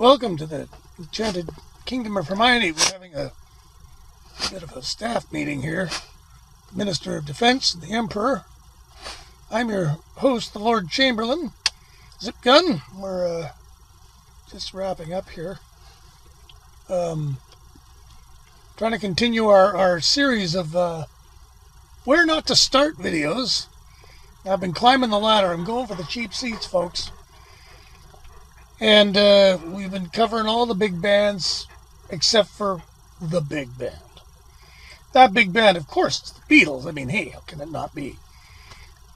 Welcome to the enchanted kingdom of Hermione. We're having a bit of a staff meeting here. The Minister of Defense and the Emperor. I'm your host, the Lord Chamberlain. Zip Gun. We're just wrapping up here. Trying to continue our series of where not to start videos. I've been climbing the ladder. I'm going for the cheap seats, folks. And we've been covering all the big bands except for the big band. That big band, of course, is the Beatles. I mean, hey, how can it not be?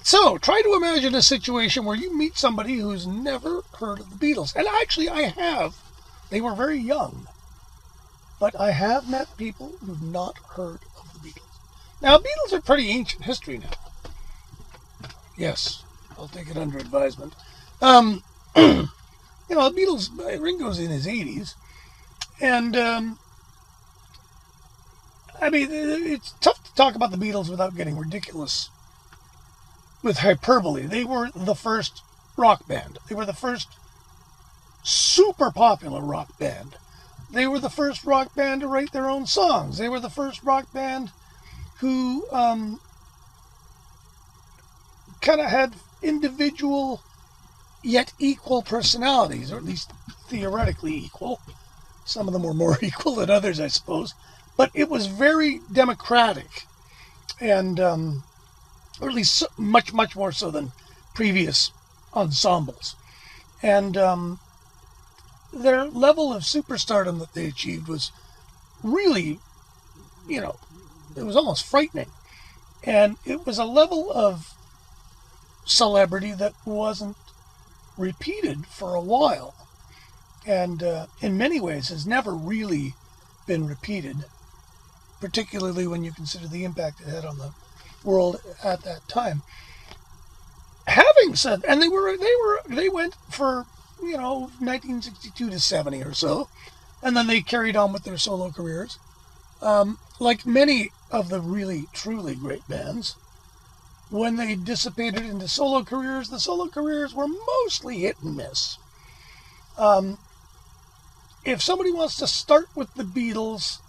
So, try to imagine a situation where you meet somebody who's never heard of the Beatles. And actually, I have. They were very young. But I have met people who've not heard of the Beatles. Now, Beatles are pretty ancient history now. Yes, I'll take it under advisement. You know, the Beatles, Ringo's in his 80s, and, I mean, it's tough to talk about the Beatles without getting ridiculous with hyperbole. They were the first rock band. They were the first super popular rock band. They were the first rock band to write their own songs. They were the first rock band who, kind of had individual yet equal personalities, or at least theoretically equal. Some of them were more equal than others, I suppose. But it was very democratic, and or at least much, much more so than previous ensembles. And their level of superstardom that they achieved was really, you know, it was almost frightening. And it was a level of celebrity that wasn't repeated for a while, and in many ways has never really been repeated, particularly when you consider the impact it had on the world at that time. Having said, and they went for, you know, 1962 to 70 or so, and then they carried on with their solo careers. Like many of the really truly great bands, when they dissipated into solo careers, the solo careers were mostly hit and miss. If somebody wants to start with the Beatles,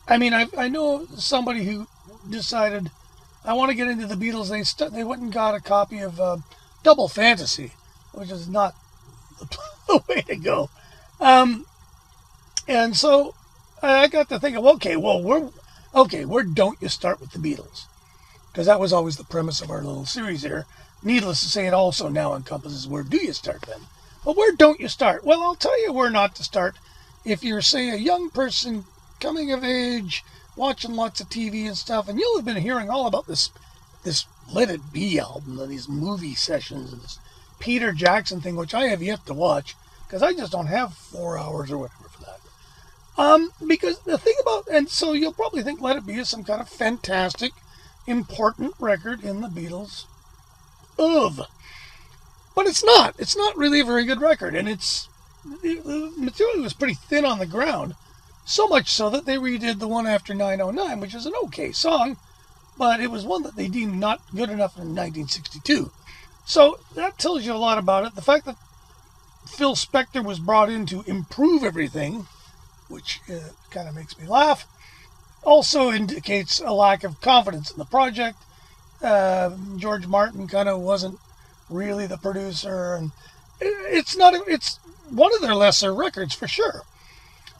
I mean, I know somebody who decided, I want to get into the Beatles. They went and got a copy of Double Fantasy, which is not the way to go. And so I got to thinking, where don't you start with the Beatles? Because that was always the premise of our little series here. Needless to say, it also now encompasses where do you start then? But where don't you start? Well, I'll tell you where not to start. If you're, say, a young person coming of age, watching lots of TV and stuff, and you'll have been hearing all about this Let It Be album and these movie sessions and this Peter Jackson thing, which I have yet to watch, because I just don't have 4 hours or whatever for that. Because the thing about, and so you'll probably think Let It Be is some kind of fantastic, important record in the Beatles' but it's not. It's not really a very good record, and the material was pretty thin on the ground, so much so that they redid the one after 909, which is an okay song, but it was one that they deemed not good enough in 1962. So that tells you a lot about it. The fact that Phil Spector was brought in to improve everything, which kind of makes me laugh, also indicates a lack of confidence in the project. George Martin kind of wasn't really the producer, and it's one of their lesser records for sure.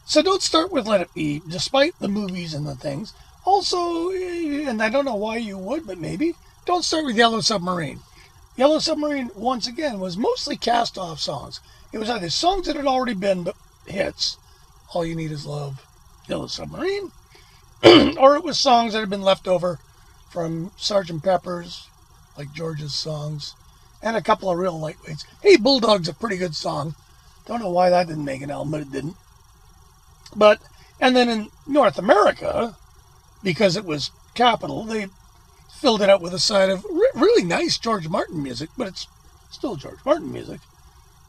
So don't start with Let It Be, despite the movies and the things. Also, and I don't know why you would, but maybe, don't start with Yellow Submarine. Yellow Submarine, once again, was mostly cast-off songs. It was either songs that had already been hits, All You Need Is Love, Yellow Submarine, or it was songs that had been left over from Sgt. Pepper's, like George's songs, and a couple of real lightweights. Hey, Bulldog's a pretty good song. Don't know why that didn't make an album, but it didn't. And then in North America, because it was Capitol, they filled it out with a side of really nice George Martin music, but it's still George Martin music.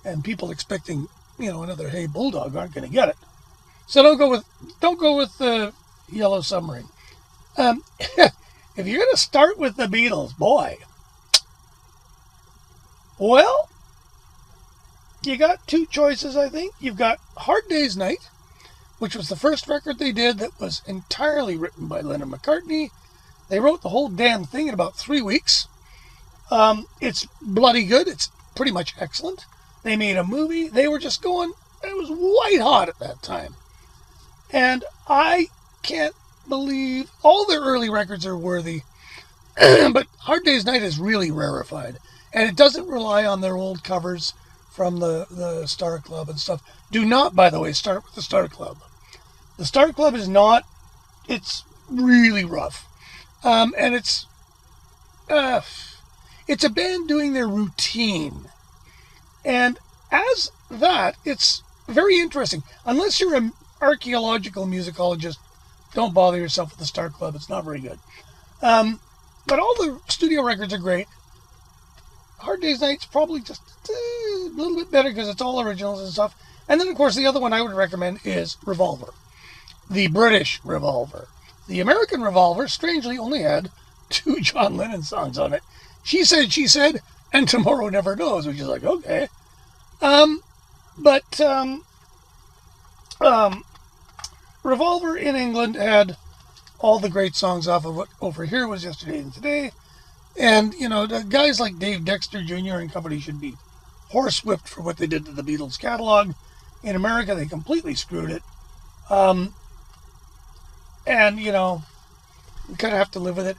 And people expecting, you know, another Hey Bulldog aren't going to get it. So don't go with the Yellow Submarine. If you're going to start with the Beatles, boy, well, you got two choices, I think. You've got Hard Day's Night, which was the first record they did that was entirely written by Lennon McCartney. They wrote the whole damn thing in about 3 weeks. It's bloody good. It's pretty much excellent. They made a movie. They were just going, it was white hot at that time. And I can't believe all their early records are worthy. But Hard Day's Night is really rarefied. And it doesn't rely on their old covers from the Star Club and stuff. Do not, by the way, start with the Star Club. The Star Club is not, it's really rough. And it's a band doing their routine. And as that, it's very interesting. Unless you're an archaeological musicologist, don't bother yourself with the Star Club. It's not very good. But all the studio records are great. Hard Day's Night's probably just a little bit better because it's all originals and stuff. And then, of course, the other one I would recommend is Revolver. The British Revolver. The American Revolver, strangely, only had 2 John Lennon songs on it. She Said, and Tomorrow Never Knows, which is like, okay. Revolver in England had all the great songs off of what Over Here Was Yesterday and Today. And, you know, the guys like Dave Dexter Jr. and company should be horsewhipped for what they did to the Beatles catalog. In America, they completely screwed it. And, you know, we kind of have to live with it.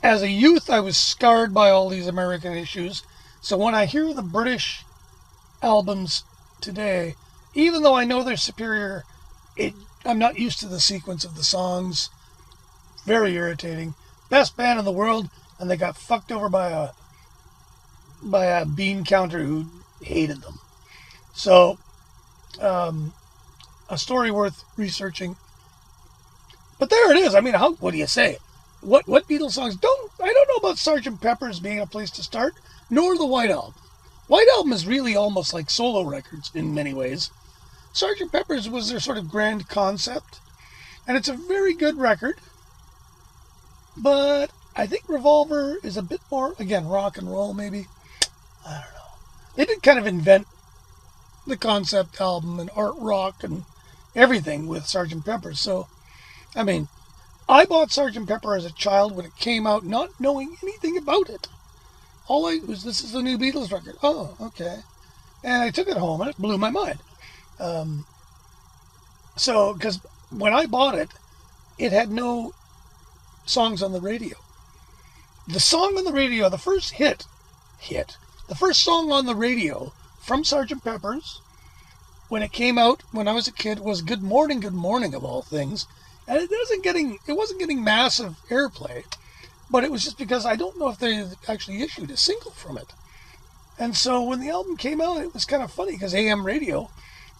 As a youth, I was scarred by all these American issues. So when I hear the British albums today, even though I know they're superior, I'm not used to the sequence of the songs. Very irritating. Best band in the world, and they got fucked over by a bean counter who hated them. So, a story worth researching. But there it is. I mean, what do you say? What Beatles songs? I don't know about Sgt. Pepper's being a place to start, nor the White Album. White Album is really almost like solo records in many ways. Sgt. Pepper's was their sort of grand concept, and it's a very good record. But I think Revolver is a bit more, again, rock and roll maybe. I don't know. They did kind of invent the concept album and art rock and everything with Sgt. Pepper. So, I mean, I bought Sgt. Pepper as a child when it came out, not knowing anything about it. All I was, this is the new Beatles record. Oh, okay. And I took it home and it blew my mind. Because when I bought it, it had no songs on the radio. The song on the radio, the first the first song on the radio from Sgt. Pepper's, when it came out when I was a kid, was Good Morning of all things. And it wasn't getting massive airplay, but it was just because I don't know if they actually issued a single from it. And so when the album came out, it was kind of funny because AM radio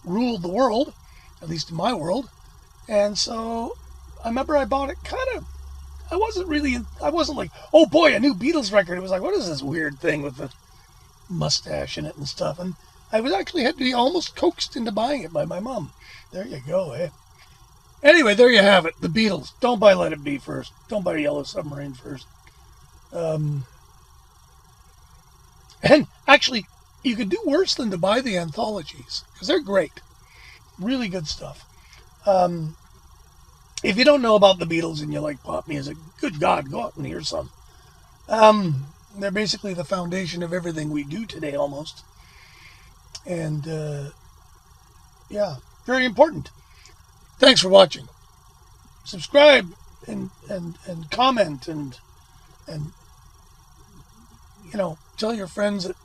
ruled the world, at least in my world. And so I remember I bought it I wasn't like, oh boy, a new Beatles record. It was like, what is this weird thing with the mustache in it and stuff? And I was actually had to be almost coaxed into buying it by my mom. There you go, eh? Anyway, there you have it. The Beatles. Don't buy Let It Be first. Don't buy Yellow Submarine first. And actually, you could do worse than to buy the anthologies, because they're great. Really good stuff. If you don't know about the Beatles and you like pop music, good God, go out and hear some. They're basically the foundation of everything we do today, almost. And, yeah, very important. Thanks for watching. Subscribe and comment and you know, tell your friends that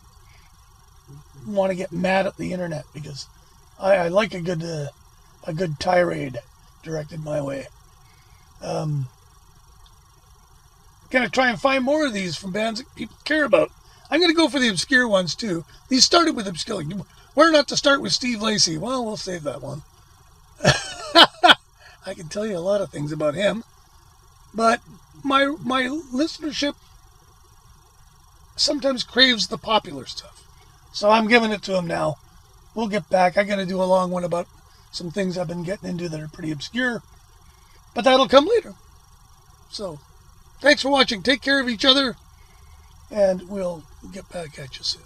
want to get mad at the internet, because I like a good tirade directed my way. Gonna try and find more of these from bands that people care about. I'm gonna go for the obscure ones too. These started with obscure. Where not to start with Steve Lacy? Well, we'll save that one. I can tell you a lot of things about him, but my listenership sometimes craves the popular stuff, so I'm giving it to him now. We'll get back. I got to do a long one about some things I've been getting into that are pretty obscure, but that'll come later. So, thanks for watching. Take care of each other, and we'll get back at you soon.